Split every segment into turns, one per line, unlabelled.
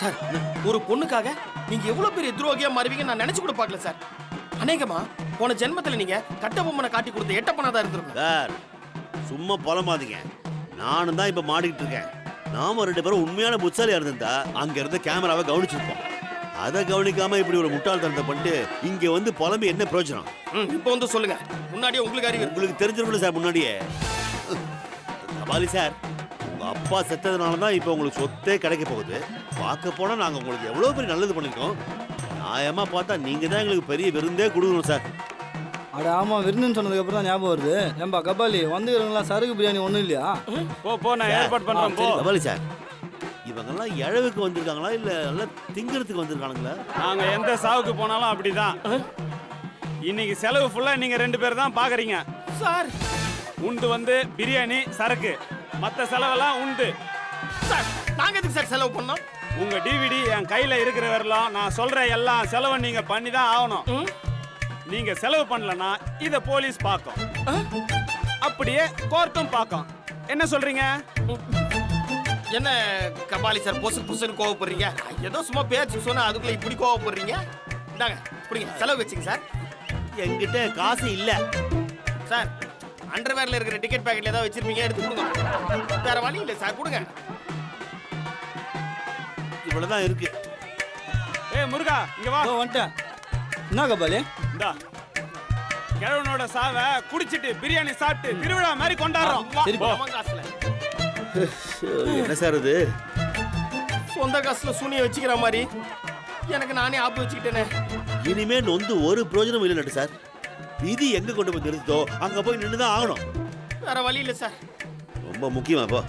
Sir ஒரு பொண்ணுக்காக நீங்க எவ்வளவு பெரிய துரோகியா மாறுவீங்க நான் நினைச்சு கூட பார்க்கல சார். அநேகமா போன ஜென்மத்துல நீங்க கட்ட பொம்மனை காட்டி கொடுத்த எட்டப்பனா தான் இருந்திருக்கும்
சார். சும்மா புலமாதீங்க. நானும் தான் இப்ப மாடிக்கிட்டு இருக்கேன். நாம 2 பேரும் உண்மையான புத்தாலியா இருந்திருந்தா அங்க இருந்த கேமராவை கவனிச்சிருப்போம். அதை கவனிக்காம இப்படி ஒரு முட்டாள்தனத்தை பண்ணிட்டு இங்க வந்து புலம்பி என்ன பிரயோஜனம்?
இப்போ வந்து சொல்லுங்க. முன்னாடியே உங்களுக்கு அறிவு
உங்களுக்கு தெரிஞ்சிருக்கல சார். முன்னாடியே கபாலி சார், உங்க அப்பா செத்ததுனால தான் இப்போ உங்களுக்கு சொத்தே கிடைக்க போகுது. பார்க்க போனா நாங்க உங்களுக்கு எவ்வளவு பெரிய நல்லது பண்ணிருக்கோம். நியாயமா பார்த்தா நீங்க தான் எங்களுக்கு பெரிய விருந்தே கொடுக்கணும் சார்.
அட ஆமா, விருந்துன்னு சொன்னதுக்கு அப்புறம் தான் ஞாபகம் வருது. ஏம்பா கபாலி, வந்துக்கிறவங்களா சரக்கு பிரியாணி ஒன்றும் இல்லையா?
போ நான் ஏற்பாடு பண்றேன். போ
கபாலி சார், இவங்கெல்லாம் இழவுக்கு வந்திருக்காங்களா இல்ல நல்லா திங்கிறதுக்கு வந்திருக்கானுங்களா?
நாங்க எந்த சாவுக்கு போனாலும் அப்படிதான். இன்னைக்கு செலவு ஃபுல்லா நீங்க 2 பேர் தான் பாக்குறீங்க
சார்.
உண்டு வந்து பிரியாணி சரக்கு, மத்த செலவெல்லாம் உண்டு
சார். நாங்க எதுக்கு சார் செலவு பண்ணோம்?
உங்க டிவிடி என் கையில இருக்கிற வரலாம் நான் சொல்ற எல்லா செலவும் நீங்க பண்ணி தான் ஆகணும். நீங்க செலவு பண்ணலனா இத போலீஸ் பாக்கும், அப்படியே கோர்ட்டும் பாக்கும். என்ன சொல்றீங்க?
என்ன கபாலி சார் பொசுன்னு கோவப்படுறீங்க? ஏதோ சும்மா பேச்சு சொன்னா அதுக்குள்ள இப்படி கோவப்படுறீங்க? இந்தாங்க புடிங்க, செலவு வச்சுங்க சார்.
என்கிட்ட காசு இல்ல
சார். அண்டர்வேர்ல இருக்கிற டிக்கெட் பேக்கெட்ல ஏதாவது வச்சிருப்பீங்க, எடுத்து கொடுங்க. வேற வழி இல்லை சார், கொடுங்க.
இவ்வளவுதான் இருக்கு.
ஏய் முருகா, இங்க வா.
வந்துட்டேன். என்ன கபாலி?
இந்தா கிழவனோட சாவை குடிச்சிட்டு பிரியாணி சாப்பிட்டு திருவிழா மாதிரி கொண்டாடுறோம்.
சரி போ.
காசுல
என்ன சார் இது?
சொந்த காசுல சூனிய வச்சுக்கிற மாதிரி எனக்கு நானே ஆப்பு வச்சுக்கிட்டேனே.
இனிமே நொந்து ஒரு பிரயோஜனம் இல்லை நட்டு சார். விதி எங்க கொண்டு போய் நிறுத்தோ அங்க போய் நின்றுதான் ஆகணும்.
வேற வழி இல்லை சார்.
ரொம்ப முக்கியமா போ.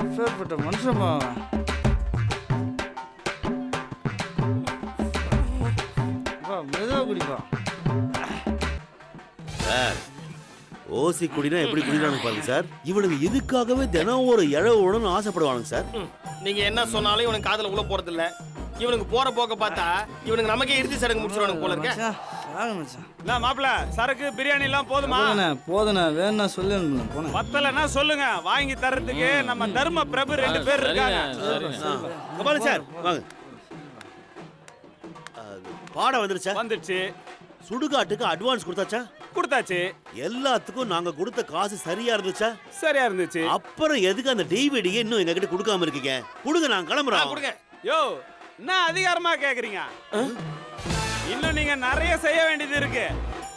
எப்பேற்பட்ட மனுஷமா? மெதுவா குடிப்பா
சார். ஓசி குடினா எப்படி குடிக்கிறானு பாருங்க சார். இவனுக்கு இதுக்காகவே தினம் ஒரு இழவுன்னு ஆசைப்படுவானுங்க சார்.
நீங்க என்ன சொன்னாலும் இவனுக்கு காதுல உள்ள போறது இல்ல. இவனுக்கு போற போக்க பார்த்தா இவனுக்கு நமக்கே இறுதி சடங்கு முடிச்சிருவானுங்க போல இருக்க.
நான் மாப்பிள்ள சரக்கு பிரியாணி எல்லாம் போதுமா?
போதுண்ணே, வேணா சொல்லு. போனேன்
பத்தலன்னா சொல்லுங்க, வாங்கி தர்றதுக்கு நம்ம தர்ம பிரபு 2 பேர் இருக்காங்க.
கபாலி சார் வாங்க. பாடம் வந்துருச்சு. சுடுகாட்டுக்கு அட்வான்ஸ் கொடுத்தாச்சா?
கொடுத்தாச்சு.
எல்லாத்துக்கும் நாங்க கொடுத்த காசு சரியா இருந்துச்சா?
சரியா இருந்துச்சு.
அப்புறம் எதுக்கு அந்த டிவிடியை இன்னும் எங்க கிட்ட கொடுக்காம இருக்கீங்க? கொடுங்க, நான் கிளம்புறோம்.
கொடுங்க.
யோ, என்ன அதிகாரமா கேக்குறீங்க? இன்னும் நீங்க நிறைய செய்ய வேண்டியது இருக்கு.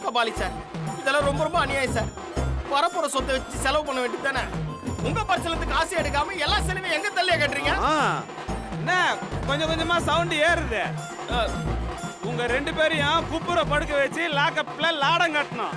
கபாலி சார், இதெல்லாம் ரொம்ப ரொம்ப அநியாயம் சார். வரப்போற சொத்தை வச்சு செலவு பண்ண வேண்டியது தானே. உங்க பரிசலத்துக்கு காசு எடுக்காம எல்லா செலவையும் எங்க தள்ளியா கட்டுறீங்க?
என்ன கொஞ்சம் கொஞ்சமா சவுண்ட் ஏறுது. உங்க 2 பேரையும் குப்புற படுக்க வச்சு லாக்கப்ல லாடம் கட்டணும்.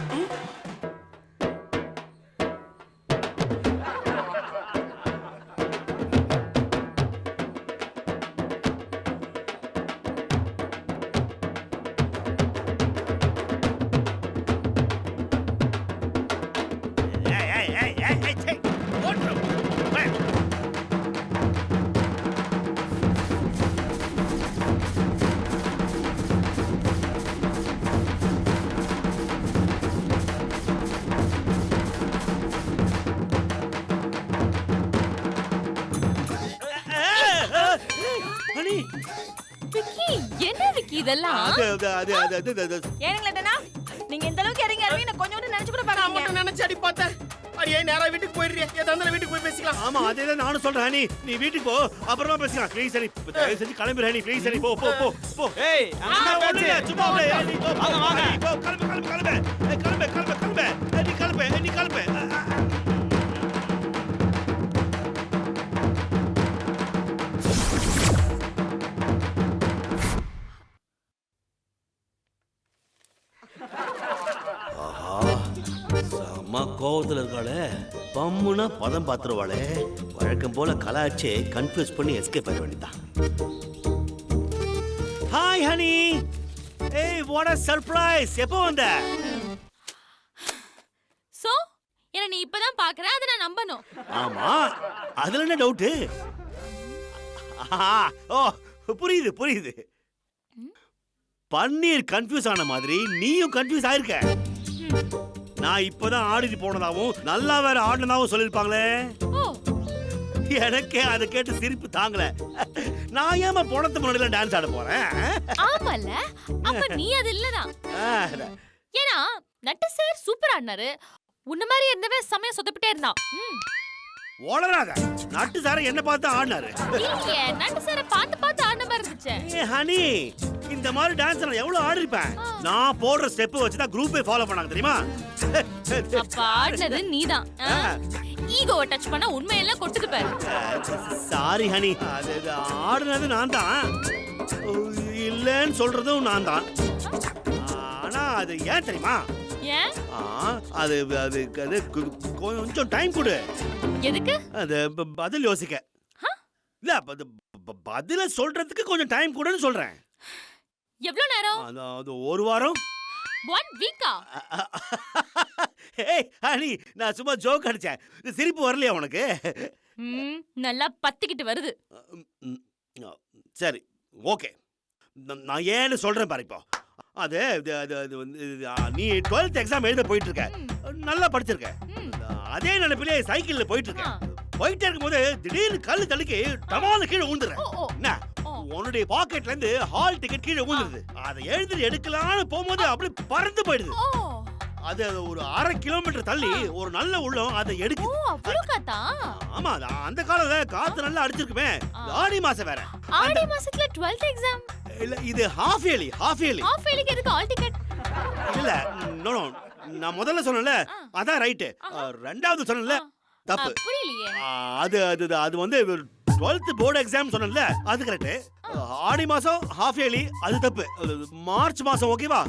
விக்கி, என்ன விக்கி இதெல்லாம்? ஏனுங்களேடா, நீங்க இந்த அளவுக்கு இறங்கி இறங்கி நான் கொஞ்சம் நினைச்சு கூட
நான்
பாருங்க.
மட்டும் நினைச்சு அடி பார்த்தேன். அடியே நேரா வீட்டுக்கு போயிடுறியா? ஏதாவது வீட்டுக்கு போய் பேசிக்கலாம்.
ஆமா, அதேதான் நானும் சொல்றேன். நீ வீட்டுக்கு போ, அப்புறமா பேசலாம். ப்ளீஸ் ஹனி, தயவு செஞ்சு கிளம்புற ஹனி. ப்ளீஸ் ஹனி, போ போ போ போ.
ஏய், அங்க பேச்சு
சும்மா அப்படியே நீ போ.
வாங்க வாங்க.
போ, கிளம்பு கிளம்பு கிளம்பு. கிளம்பு கிளம்பு கிளம்பு. நீ கிளம்பு. அம்மா கோவத்துல இருக்காளே, பம்முனா பதம் பாத்துருவாளே. வழக்கம் போல கலாச்சே கன்ஃபியூஸ் பண்ணி எஸ்கேப் ஆக வேண்டியதான். Hi honey. ஏய், வாட் a surprise. எப்போ வந்த?
சோ, என்ன நீ இப்பதான் பாக்குற, அத நான் நம்பணும்.
ஆமா, அதுல என்ன டவுட்? ஓ, புரியுது. பன்னீர் கன்ஃபியூஸ் ஆன மாதிரி நீயும் கன்ஃபியூஸ் ஆயிருக்க. நான் இப்பதான் ஆடிட்டு போனதாவும் நல்லா வேற ஆடினதாவும் சொல்லிருப்பாங்களே.
ஓ,
எனக்கே அதை கேட்டு சிரிப்பு தாங்கல. நான் ஏமா போனத்து முன்னாடில டான்ஸ் ஆட போறேன்?
ஆமால, அப்ப நீ அது இல்லதான். ஏன்னா நட்டு சார் சூப்பர் ஆடினாரு. உன்ன மாதிரி இருந்தவன் சமயம் சொதப்பிட்டே இருந்தான்.
ஓடறாத. நட்டு சார என்ன பார்த்து ஆடினாரு.
இல்லையே, நட்டு சார பார்த்து பார்த்து ஆடின மாதிரி இருந்துச்சு.
ஏ ஹனி, இந்த மாதிரி டான்ஸ் நான் எவ்வளவு ஆடிருப்பேன். நான் போடுற ஸ்டெப் வச்சு தான் குரூப்பே ஃபாலோ பண்ணாங்க தெரியுமா?
அப்ப ஆடினது நீதான். ஈகோவை டச் பண்ணா உண்மையெல்லாம் கொட்டுது பாரு.
சாரி ஹனி, அது ஆடுனது நான் தான், இல்லைன்னு சொல்றதும் நான் தான். ஆனா அது ஏன் தெரியுமா?
ஏன்?
அது அது அது கொஞ்சம் டைம் கொடு.
எதுக்கு?
அது பதில் யோசிக்க. இல்ல பதில சொல்றதுக்கு கொஞ்சம் டைம் கொடுன்னு சொல்றேன்.
எவ்வளவு நேரம்?
அது ஒரு வாரம்.
1 வீக்கா?
ஏய் ஹனி, நான் சும்மா ஜோக் அடிச்சேன். சிரிப்பு வரலையா உனக்கு?
நல்லா பத்திக்கிட்டு வருது.
சரி, ஓகே. நான் ஏன்னு சொல்றேன் பாரு. இப்போ அது நீ 12th எக்ஸாம் எழுத போயிட்டு இருக்க, நல்லா படிச்சிருக்க. அதே நினைப்பிலே சைக்கிள்ல போயிட்டு இருக்க. போயிட்டே இருக்கும்போது திடீர்னு கல்லு தள்ளிக்கு டமால கீழே ஊந்துற. என்ன, உன்னுடைய பாக்கெட்ல இருந்து ஹால் டிக்கெட் கீழே ஊந்துருது. அதை எழுதி எடுக்கலான்னு போகும்போது அப்படி பறந்து போயிடுது. அது ஒரு 1/2 கிலோமீட்டர் தள்ளி ஒரு நல்ல உள்ளம் அதை எடுக்கு. ஆமா, அந்த காலத்துல காத்து நல்லா அடிச்சிருக்குமே. ஆடி மாசம் வேற.
ஆடி மாசத்துல 12th எக்ஸாம்
இல்ல, இது ஹாஃப் இயர்லி.
ஹாஃப் இயர்லிக்கு எதுக்கு ஹால் டிக்கெட்?
இல்ல, நோ நோ, நான் முதல்ல சொன்னேன்ல அதான் ரைட். ரெண்டாவது சொன்னேன்ல தப்பு.
புரியலையே.
அது அது அது வந்து 12th போர்டு எக்ஸாம் சொன்னேன்ல அது கரெக்ட். ஆடி மாசம் ஹாஃப் இயர்லி அது தப்பு. மார்ச் மாசம் ஓகேவா?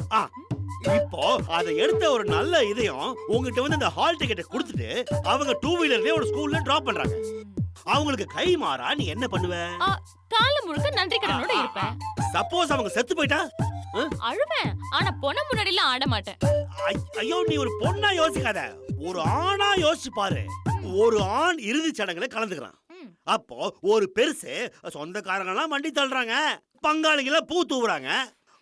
இப்போ அதை எடுத்த ஒரு நல்ல இதயம் உங்ககிட்ட வந்து இந்த ஹால் டிக்கெட்டை கொடுத்துட்டு அவங்க 2 வீலர்லயே ஒரு ஸ்கூல்ல டிராப் பண்றாங்க. அவங்களுக்கு கை மாறா நீ என்ன பண்ணுவ?
கால முழுக்க நன்றி கடனோட இருப்பேன்.
சப்போஸ் அவங்க செத்து போயிட்டா
அழுவேன். ஆனா பொண்ணு முன்னாடிலாம் ஆட மாட்டேன்.
ஐயோ, நீ ஒரு பொண்ணா யோசிக்காத, ஒரு ஆணா யோசிச்சு பாரு. ஒரு ஆண் இறுதி சடங்குல கலந்துக்கிறான். அப்போ ஒரு பெருசு சொந்தக்காரங்க எல்லாம் வண்டி தள்ளுறாங்க, பங்காளிகளை பூ தூவுறாங்க.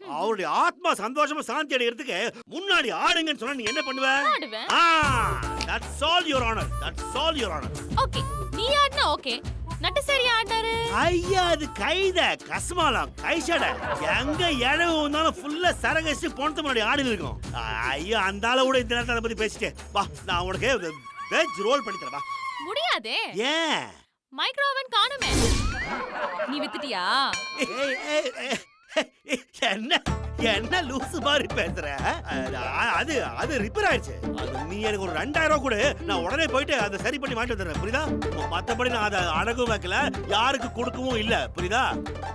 அவருடைய ஆத்மா சந்தோஷமா சாந்தி அடைகிறதுக்கு முன்னாடி ஆடுங்கன்னு சொன்னா நீ என்ன பண்ணுவ?
ஆடுவேன்.
That's all your honor. That's all your honor.
Okay, நீ ஆடுனா ஓகே. நட்டு சரியா ஆடாரு.
ஐயா, அது கைத கஸ்மாலாம் கைஷட. எங்க இழவு வந்தாலும் ஃபுல்லா சரகசி போனது முன்னாடி ஆடி இருக்கும். ஐயா, அந்த ஆள கூட இந்த நேரத்தை பத்தி பேசிட்டே வா, நான் உனக்கு வெஜ் ரோல் பண்ணி தரேன்.
முடியாதே.
ஏன்?
மைக்ரோவன் காணுமே. நீ வித்துட்டியா?
என்ன என்ன லூசு மாதிரி பேசுற? அது அது ரிப்பேர் ஆயிடுச்சு. அது நீ எனக்கு ஒரு 2000 கூட, நான் உடனே போயிட்டு அதை சரி பண்ணி மாட்டி வந்துடுறேன். புரியுதா? மத்தபடி நான் அதை அடகு வைக்கல, யாருக்கு கொடுக்கவும் இல்ல. புரியுதா?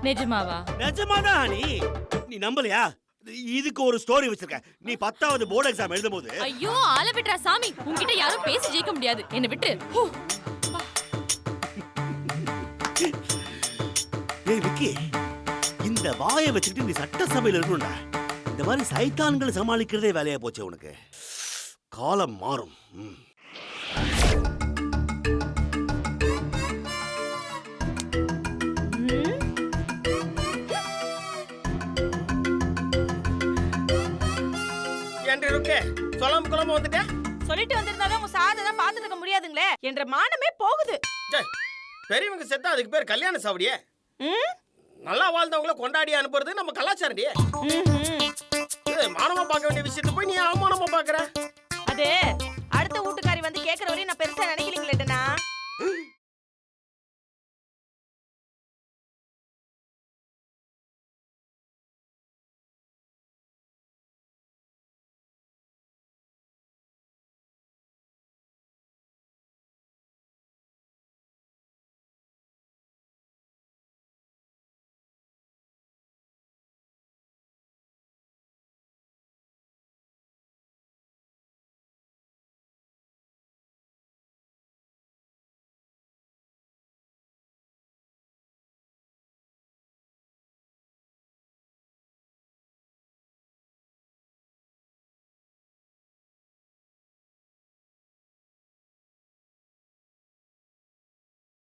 நிஜமாவா?
நிஜமாதான். நீ நம்பலையா? இதுக்கு ஒரு ஸ்டோரி வச்சிருக்க. நீ 10வது போர்டு எக்ஸாம் எழுதும் போது.
ஐயோ, ஆள விட்றா சாமி. உன்கிட்ட யாரும் பேசி ஜெயிக்க முடியாது. என்ன விட்டு.
ஏய் விக்கி, இந்த வாயை வச்சுக்கிட்டு நீ சட்டசபையில் இருக்கணும்டா. இந்த மாதிரி சைத்தான்களை சமாளிக்கிறதே வேலையா போச்சு உனக்கு. காலம் மாறும்.
சொல்லாம குழம்பு வந்துட்டேன்.
சொல்லிட்டு வந்திருந்தாலும் உங்க சாதனை பாத்துட்டு இருக்க முடியாதுங்களே. என்ற மானமே போகுது.
பெரியவங்க செத்தா அதுக்கு பேர் கல்யாண சாவடியே. நல்லா வாழ்ந்தவங்கள கொண்டாடி அனுப்புறது நம்ம கலாச்சாரடி. மானமா பார்க்க வேண்டிய விஷயத்தை போய் நீ அவமானமா பாக்குற.
அது அடுத்த வீட்டுக்காரி வந்து கேக்குற வரையும் நான் பெருசா நினைக்கலீங்களே.